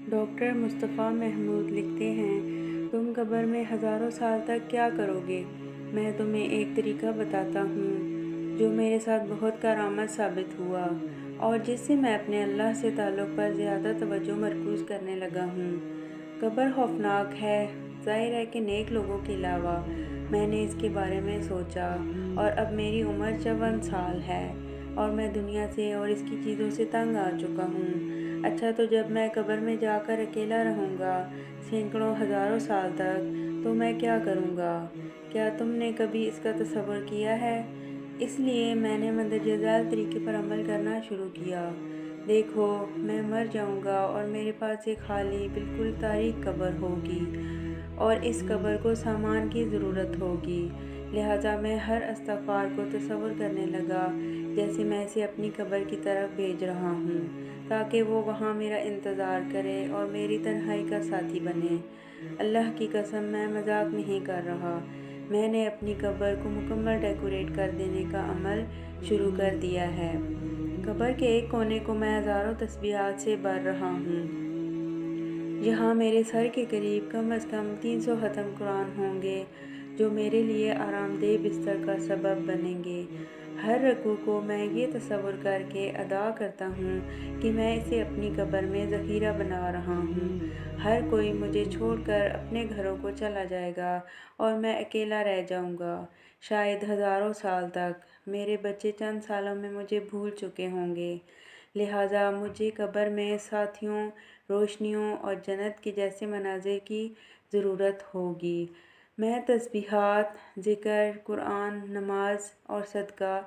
Doctor مصطفیٰ محمود لکھتے ہیں، تم قبر میں ہزاروں سال تک کیا کرو گے؟ میں تمہیں ایک طریقہ بتاتا ہوں جو میرے ساتھ بہت کارآمد ثابت ہوا اور جس سے میں اپنے اللہ سے تعلق پر زیادہ توجہ مرکوز کرنے لگا ہوں۔ قبر خوفناک ہے، ظاہر ہے کہ نیک لوگوں کے علاوہ۔ میں نے اس کے بارے میں سوچا اور اب میری عمر 54 سال ہے اور میں دنیا سے اور اس کی چیزوں سے تنگ آ چکا ہوں۔ اچھا، تو جب میں قبر میں جا کر اکیلا رہوں گا سینکڑوں ہزاروں سال تک تو میں کیا کروں گا؟ کیا تم نے کبھی اس کا تصور کیا ہے؟ اس لیے میں نے مندرجہ ذیل طریقے پر عمل کرنا شروع کیا۔ دیکھو، میں مر جاؤں گا اور میرے پاس ایک خالی بالکل تاریک قبر ہوگی اور اس قبر کو سامان کی ضرورت ہوگی، لہٰذا میں ہر استغفار کو تصور کرنے لگا جیسے میں اسے اپنی قبر کی طرف بھیج رہا ہوں تاکہ وہ وہاں میرا انتظار کرے اور میری تنہائی کا ساتھی بنے۔ اللہ کی قسم، میں مذاق نہیں کر رہا، میں نے اپنی قبر کو مکمل ڈیکوریٹ کر دینے کا عمل شروع کر دیا ہے۔ قبر کے ایک کونے کو میں ہزاروں تسبیحات سے بھر رہا ہوں۔ یہاں میرے سر کے قریب کم از کم 300 ختم قرآن ہوں گے جو میرے لیے آرام دہ بستر کا سبب بنیں گے۔ ہر رکوع کو میں یہ تصور کر کے ادا کرتا ہوں کہ میں اسے اپنی قبر میں ذخیرہ بنا رہا ہوں۔ ہر کوئی مجھے چھوڑ کر اپنے گھروں کو چلا جائے گا اور میں اکیلا رہ جاؤں گا، شاید ہزاروں سال تک۔ میرے بچے چند سالوں میں مجھے بھول چکے ہوں گے، لہٰذا مجھے قبر میں ساتھیوں، روشنیوں اور جنت کے جیسے مناظر کی ضرورت ہوگی۔ میں تسبیحات، ذکر، قرآن، نماز اور صدقہ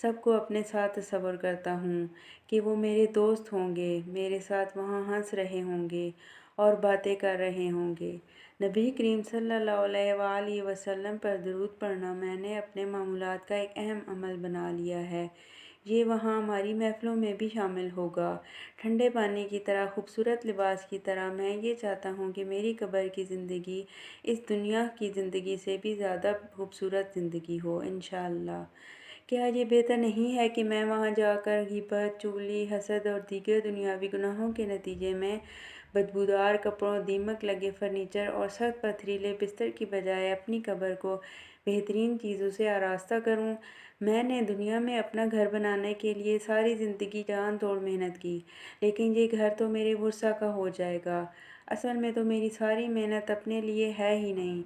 سب کو اپنے ساتھ تصور کرتا ہوں کہ وہ میرے دوست ہوں گے، میرے ساتھ وہاں ہنس رہے ہوں گے اور باتیں کر رہے ہوں گے۔ نبی کریم صلی اللہ علیہ وآلہ وسلم پر درود پڑھنا میں نے اپنے معمولات کا ایک اہم عمل بنا لیا ہے۔ یہ وہاں ہماری محفلوں میں بھی شامل ہوگا۔ ٹھنڈے پانی کی طرح، خوبصورت لباس کی طرح، میں یہ چاہتا ہوں کہ میری قبر کی زندگی اس دنیا کی زندگی سے بھی زیادہ خوبصورت زندگی ہو، انشاءاللہ۔ کیا یہ بہتر نہیں ہے کہ میں وہاں جا کر غیبت، چغلی، حسد اور دیگر دنیاوی گناہوں کے نتیجے میں بدبودار کپڑوں، دیمک لگے فرنیچر اور سخت پتھریلے بستر کی بجائے اپنی قبر کو بہترین چیزوں سے آراستہ کروں؟ میں نے دنیا میں اپنا گھر بنانے کے لیے ساری زندگی جان توڑ محنت کی، لیکن یہ گھر تو میرے ورثہ کا ہو جائے گا۔ اصل میں تو میری ساری محنت اپنے لیے ہے ہی نہیں،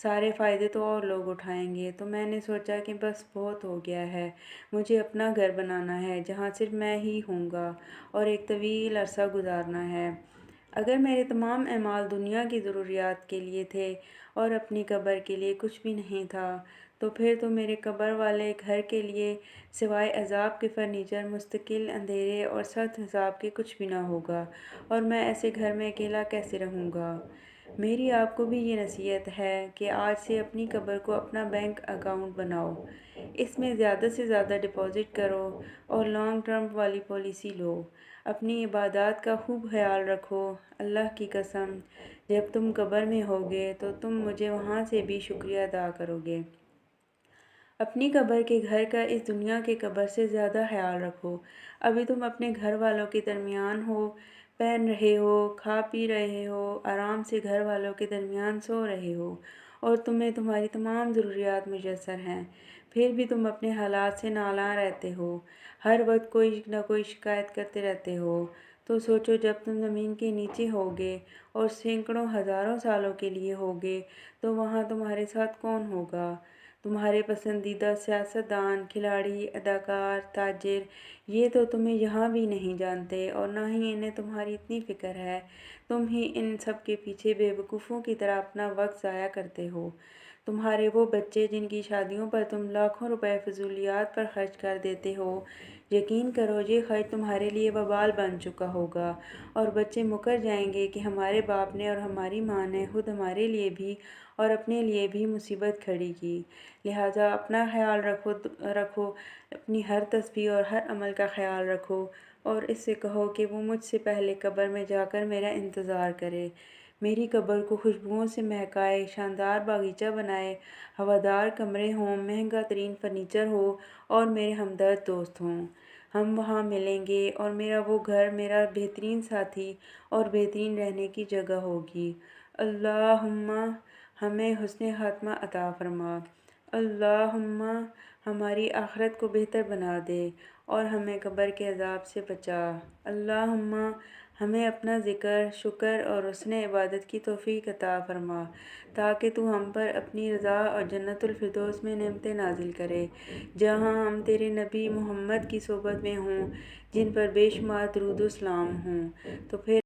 سارے فائدے تو اور لوگ اٹھائیں گے۔ تو میں نے سوچا کہ بس بہت ہو گیا ہے، مجھے اپنا گھر بنانا ہے جہاں صرف میں ہی ہوں گا اور ایک طویل عرصہ گزارنا ہے۔ اگر میرے تمام اعمال دنیا کی ضروریات کے لیے تھے اور اپنی قبر کے لیے کچھ بھی نہیں تھا، تو پھر تو میرے قبر والے گھر کے لیے سوائے عذاب کے فرنیچر، مستقل اندھیرے اور سخت حساب کے کچھ بھی نہ ہوگا، اور میں ایسے گھر میں اکیلا کیسے رہوں گا؟ میری آپ کو بھی یہ نصیحت ہے کہ آج سے اپنی قبر کو اپنا بینک اکاؤنٹ بناؤ، اس میں زیادہ سے زیادہ ڈپازٹ کرو اور لانگ ٹرم والی پالیسی لو۔ اپنی عبادات کا خوب خیال رکھو۔ اللہ کی قسم، جب تم قبر میں ہوگے تو تم مجھے وہاں سے بھی شکریہ ادا کرو گے۔ اپنی قبر کے گھر کا اس دنیا کے قبر سے زیادہ خیال رکھو۔ ابھی تم اپنے گھر والوں کے درمیان ہو، پہن رہے ہو، کھا پی رہے ہو، آرام سے گھر والوں کے درمیان سو رہے ہو اور تمہیں تمہاری تمام ضروریات میسر ہیں، پھر بھی تم اپنے حالات سے نالاں رہتے ہو، ہر وقت کوئی نہ کوئی شکایت کرتے رہتے ہو۔ تو سوچو، جب تم زمین کے نیچے ہوگے اور سینکڑوں ہزاروں سالوں کے لیے ہوگے تو وہاں تمہارے ساتھ کون ہوگا؟ تمہارے پسندیدہ سیاستدان، کھلاڑی، اداکار، تاجر، یہ تو تمہیں یہاں بھی نہیں جانتے اور نہ ہی انہیں تمہاری اتنی فکر ہے۔ تم ہی ان سب کے پیچھے بے وقوفوں کی طرح اپنا وقت ضائع کرتے ہو۔ تمہارے وہ بچے جن کی شادیوں پر تم لاکھوں روپے فضولیات پر خرچ کر دیتے ہو، یقین کرو یہ خرچ تمہارے لیے وبال بن چکا ہوگا، اور بچے مکر جائیں گے کہ ہمارے باپ نے اور ہماری ماں نے خود ہمارے لیے بھی اور اپنے لیے بھی مصیبت کھڑی کی۔ لہٰذا اپنا خیال رکھو، اپنی ہر تسبیح اور ہر عمل کا خیال رکھو اور اس سے کہو کہ وہ مجھ سے پہلے قبر میں جا کر میرا انتظار کرے، میری قبر کو خوشبوؤں سے مہکائے، شاندار باغیچہ بنائے، ہوادار کمرے ہوں، مہنگا ترین فرنیچر ہو اور میرے ہمدرد دوست ہوں۔ ہم وہاں ملیں گے اور میرا وہ گھر میرا بہترین ساتھی اور بہترین رہنے کی جگہ ہوگی۔ اللہم ہمیں حسن خاتمہ عطا فرما۔ اللہم ہماری آخرت کو بہتر بنا دے اور ہمیں قبر کے عذاب سے بچا۔ اللہم ہمیں اپنا ذکر، شکر اور حسن عبادت کی توفیق عطا فرما تاکہ تو ہم پر اپنی رضا اور جنت الفردوس میں نعمتیں نازل کرے، جہاں ہم تیرے نبی محمد کی صحبت میں ہوں، جن پر بے شمار درود و سلام ہوں۔ تو پھر